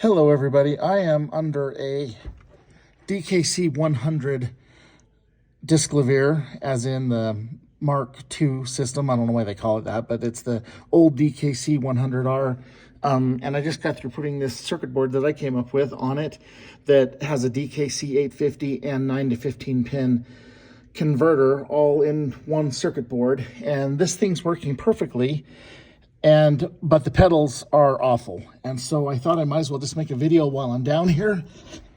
Hello everybody, I am under a DKC 100 Disklavier, as in the Mark II system. I don't know why they call it that, but it's the old DKC 100R. And I just got through putting this circuit board that I came up with on it that has a DKC 850 and 9 to 15 pin converter all in one circuit board. And this thing's working perfectly. But the pedals are awful. And so I thought I might as well just make a video while I'm down here.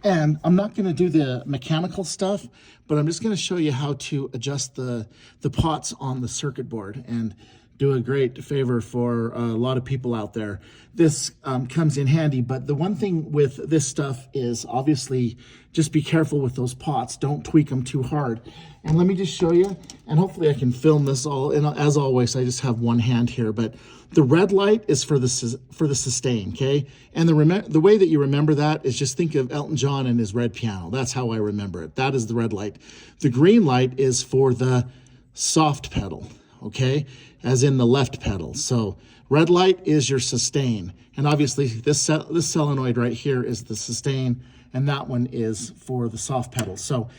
And I'm not going to do the mechanical stuff, but I'm just going to show you how to adjust the pots on the circuit board and do a great favor for a lot of people out there. This comes in handy, but the one thing with this stuff is obviously just be careful with those pots. Don't tweak them too hard. And let me just show you, and hopefully I can film this all. And as always, I just have one hand here, but the red light is for the sustain, okay? And the way that you remember that is just think of Elton John and his red piano. That's how I remember it. That is the red light. The green light is for the soft pedal, okay? As in the left pedal. So red light is your sustain. And obviously this solenoid right here is the sustain, and that one is for the soft pedal. So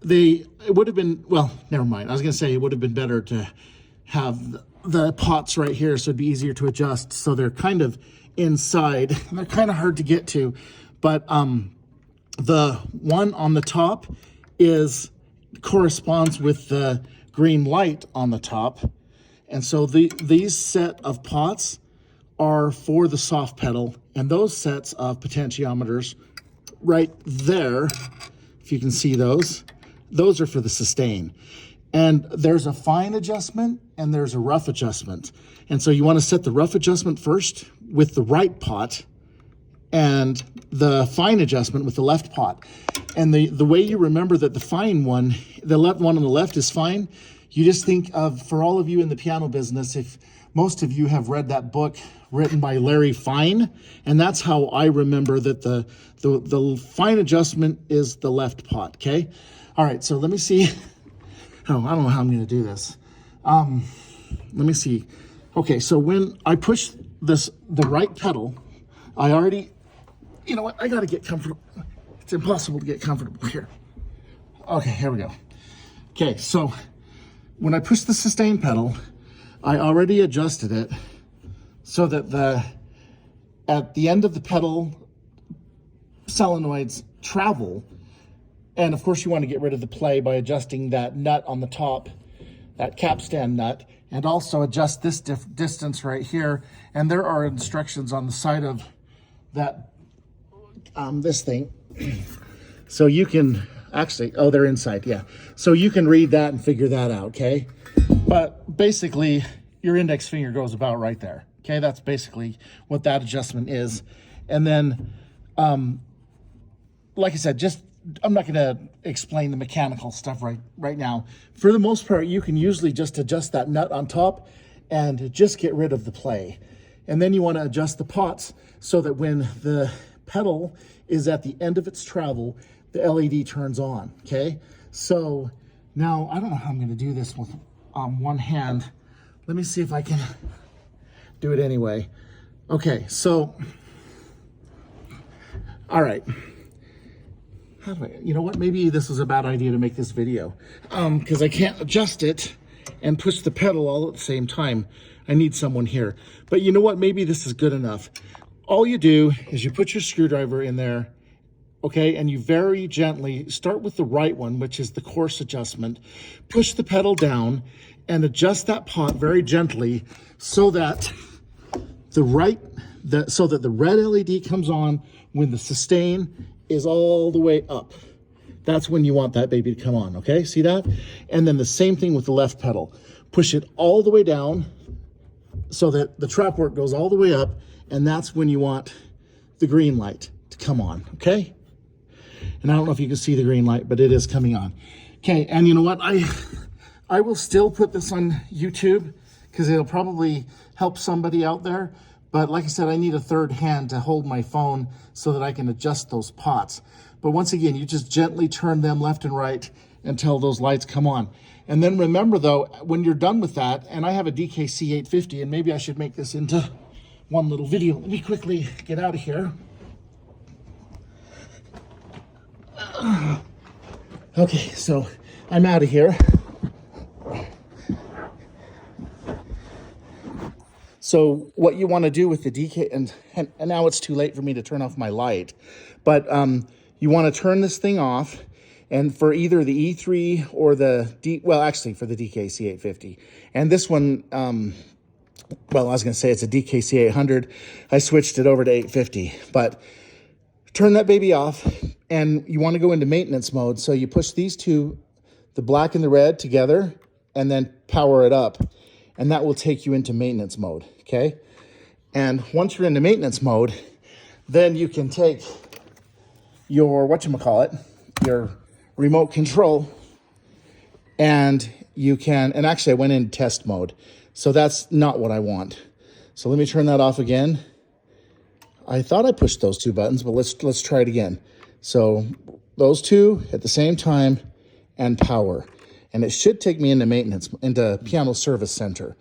it would have been, well, never mind. I was gonna say it would have been better to have the pots right here so it'd be easier to adjust. So they're kind of inside and they're kind of hard to get to. But the one on the top corresponds with the green light on the top. And so these set of pots are for the soft pedal, and those sets of potentiometers right there, if you can see those are for the sustain. And there's a fine adjustment and there's a rough adjustment. And so you want to set the rough adjustment first with the right pot and the fine adjustment with the left pot. And the way you remember that the fine one, the left one on the left is fine, you just think of, for all of you in the piano business, if most of you have read that book written by Larry Fine, and that's how I remember that the fine adjustment is the left pot, okay? All right, so let me see. Oh, I don't know how I'm going to do this. Let me see. Okay, so when I push the right pedal, I already, you know what? I got to get comfortable. It's impossible to get comfortable here. Okay, here we go. Okay, so when I push the sustain pedal, I already adjusted it so that at the end of the pedal solenoids travel. And of course you want to get rid of the play by adjusting that nut on the top, that capstan nut, and also adjust this distance right here. And there are instructions on the side of that, this thing. So you can actually, oh, they're inside, yeah. So you can read that and figure that out, okay? But basically your index finger goes about right there, okay? That's basically what that adjustment is. And then, like I said, I'm not going to explain the mechanical stuff right now. For the most part, you can usually just adjust that nut on top and just get rid of the play. And then you want to adjust the pots so that when the pedal is at the end of its travel, the LED turns on, okay? So now, I don't know how I'm going to do this with one hand. Let me see if I can do it anyway. Okay, so, all right. You know what, maybe this was a bad idea to make this video because I can't adjust it and push the pedal all at the same time. I need someone here. But you know what, maybe this is good enough. All you do is you put your screwdriver in there, okay, and you very gently start with the right one, which is the coarse adjustment. Push the pedal down and adjust that pot very gently so that the red LED comes on when the sustain is all the way up. That's when you want that baby to come on, okay? See that? And then the same thing with the left pedal. Push it all the way down so that the trap work goes all the way up, and that's when you want the green light to come on, okay? And I don't know if you can see the green light, but it is coming on. Okay, and you know what? I will still put this on YouTube because it'll probably help somebody out there. But like I said, I need a third hand to hold my phone so that I can adjust those pots. But once again, you just gently turn them left and right until those lights come on. And then remember though, when you're done with that, and I have a DKC 850, and maybe I should make this into one little video. Let me quickly get out of here. Okay, so I'm out of here. So what you want to do with the DK, and now it's too late for me to turn off my light, but you want to turn this thing off, and for either the E3 or actually for the DKC 850. And this one, well, I was going to say it's a DKC 800. I switched it over to 850, but turn that baby off, and you want to go into maintenance mode. So you push these two, the black and the red, together, and then power it up, and that will take you into maintenance mode, okay? And once you're into maintenance mode, then you can take your, your remote control, and you can, and actually I went in test mode, so that's not what I want. So let me turn that off again. I thought I pushed those two buttons, but let's try it again. So those two at the same time, and power. And it should take me into piano service center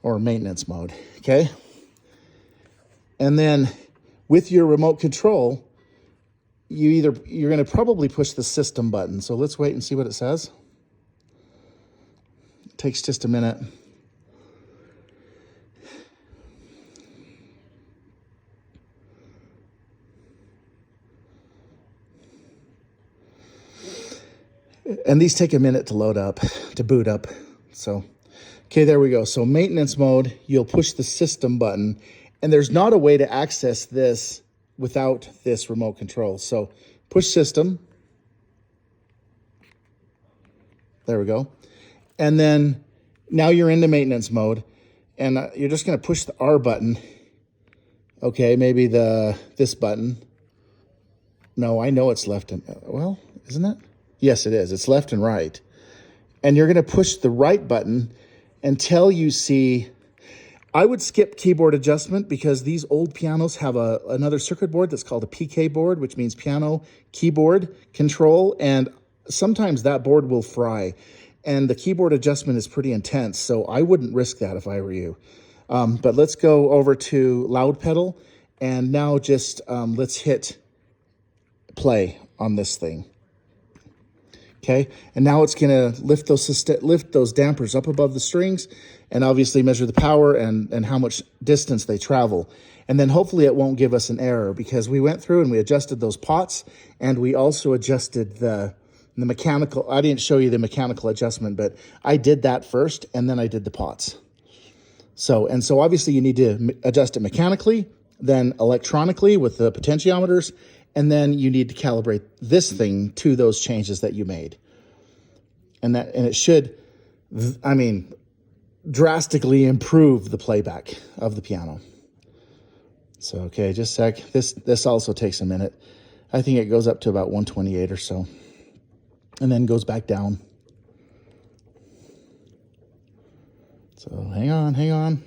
or maintenance mode, okay? And then with your remote control, you're gonna probably push the system button. So let's wait and see what it says. It takes just a minute. And these take a minute to load up, to boot up. So, okay, there we go. So maintenance mode, you'll push the system button, and there's not a way to access this without this remote control. So push system. There we go. And then now you're into maintenance mode, and you're just gonna push the R button. Okay, maybe this button. No, I know it's left and, well, isn't it? Yes, it is. It's left and right. And you're going to push the right button until you see, I would skip keyboard adjustment because these old pianos have another circuit board that's called a PK board, which means piano keyboard control. And sometimes that board will fry. And the keyboard adjustment is pretty intense. So I wouldn't risk that if I were you. But let's go over to loud pedal. And now just let's hit play on this thing. Okay, and now it's going to lift those dampers up above the strings, and obviously measure the power and how much distance they travel. And then hopefully it won't give us an error, because we went through and we adjusted those pots, and we also adjusted the mechanical. I didn't show you the mechanical adjustment, but I did that first, and then I did the pots. So obviously you need to adjust it mechanically, then electronically with the potentiometers, and then you need to calibrate this thing to those changes that you made. And it should, I mean, drastically improve the playback of the piano. So, okay, just a sec. This also takes a minute. I think it goes up to about 128 or so, and then goes back down. So hang on.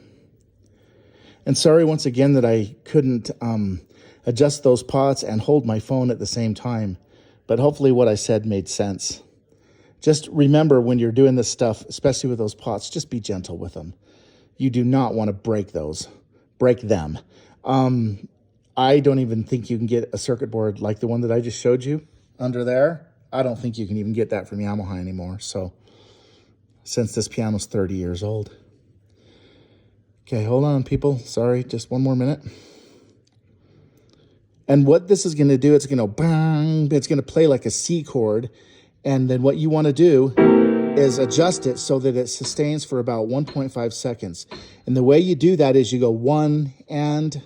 And sorry once again that I couldn't adjust those pots and hold my phone at the same time. But hopefully what I said made sense. Just remember when you're doing this stuff, especially with those pots, just be gentle with them. You do not want to break them. I don't even think you can get a circuit board like the one that I just showed you under there. I don't think you can even get that from Yamaha anymore. So since this piano's 30 years old. Okay, hold on, people. Sorry, just one more minute. And what this is going to do, it's going to bang, it's going to play like a C chord. And then what you want to do is adjust it so that it sustains for about 1.5 seconds. And the way you do that is you go one, and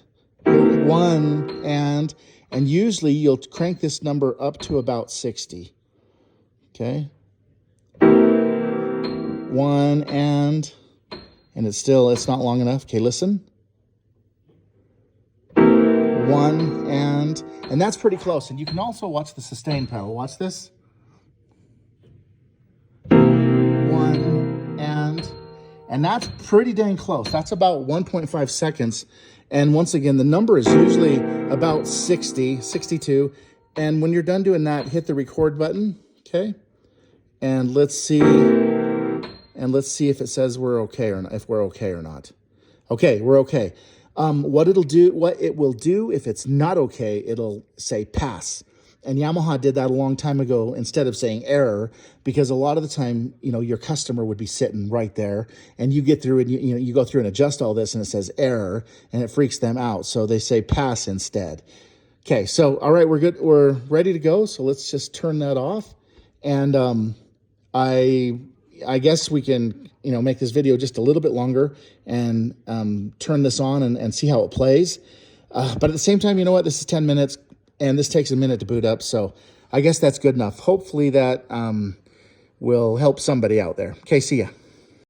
usually you'll crank this number up to about 60. Okay? One, and it's not long enough. Okay, listen. One, and that's pretty close. And you can also watch the sustain pedal. Watch this. One, and that's pretty dang close. That's about 1.5 seconds. And once again, the number is usually about 60, 62. And when you're done doing that, hit the record button, okay? And let's see if it says we're okay or not, if we're okay or not. Okay, we're okay. What it will do if it's not okay, it'll say pass. And Yamaha did that a long time ago instead of saying error, because a lot of the time, your customer would be sitting right there, and you get through and you go through and adjust all this, and it says error, and it freaks them out. So they say pass instead. Okay, so all right, we're good. We're ready to go. So let's just turn that off, and I guess we can make this video just a little bit longer and turn this on and see how it plays. But at the same time, you know what? This is 10 minutes, and this takes a minute to boot up. So I guess that's good enough. Hopefully that will help somebody out there. Okay, see ya.